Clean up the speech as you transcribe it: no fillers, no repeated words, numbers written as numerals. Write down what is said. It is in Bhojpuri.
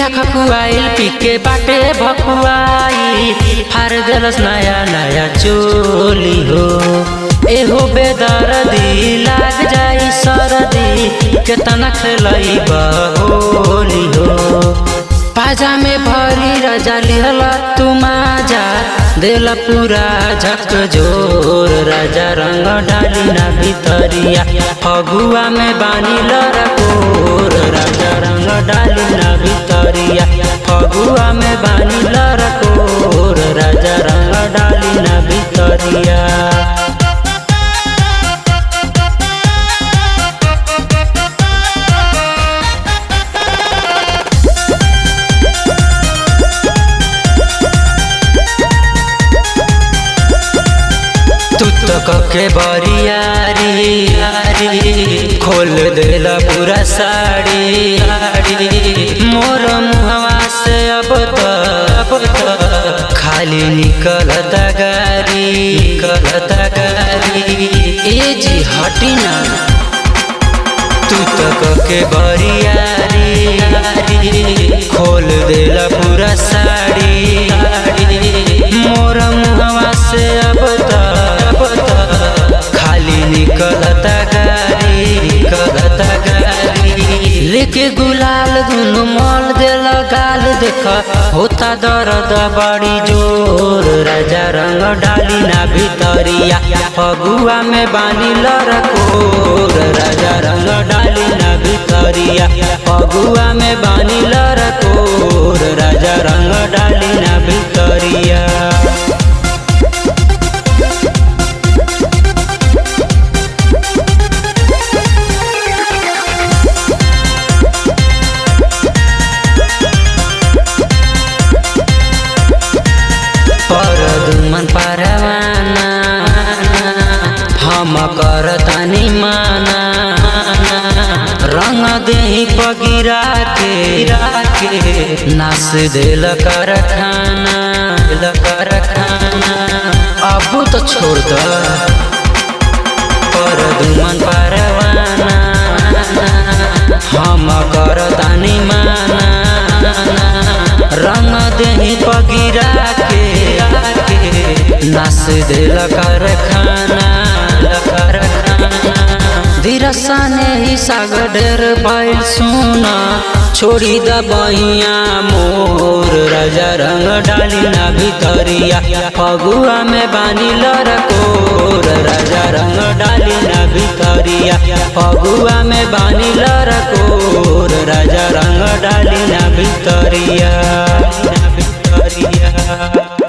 पिया खकुआइल पीके बाटे भकुआई हार देलस नया नया चोली हो। एहो बेदर्दी लाग जाई सरदी केतना खेलई होली हो। पाजा में भरी रजा लिहला तू माजा देला पूरा झक जोर राजा रंग डाली ना भितरिया फगुआ में बानी लरकोर राजा रंग डाली ना भितरिया फगुआ में बानी लरकोर राजा रंग डाली ना भितरिया। के बरियारी खोल देला पूरा साड़ी मोर मुहवा से अब खाली निकलता गारी ए जी हटी ना तू तक के बरियारी खोल देला पूरा साड़ी मोर मुहवा से अब निकलता गारी लेके गुलाल दुनु मल देल गाल देख होता दर्द बड़ी जोर राजा रंग डाली ना भितरिया फगुआ में बानी लरकोर राजा रंग डाली ना भितरिया फगुआ में बानी लरकोर राजा रंग डाली ना भितरिया। मन परवाना हम करतानी माना रंग देही पगिरा के नास देल कारखाना अब तो छोड़ द पर दुमन परवाना हम करतानी माना रंग देही पगिरा के नास देल कारखाना धीरसा ने ही सागर ढेर बैल सुना छोड़ी द बहिया मोर राजा रंग डाली ना भितरिया फगुआ में बानी लरकोर राजा रंग डाली ना भितरिया फगुआ में बानी लरकोर राजा रंग डाली ना भितरिया।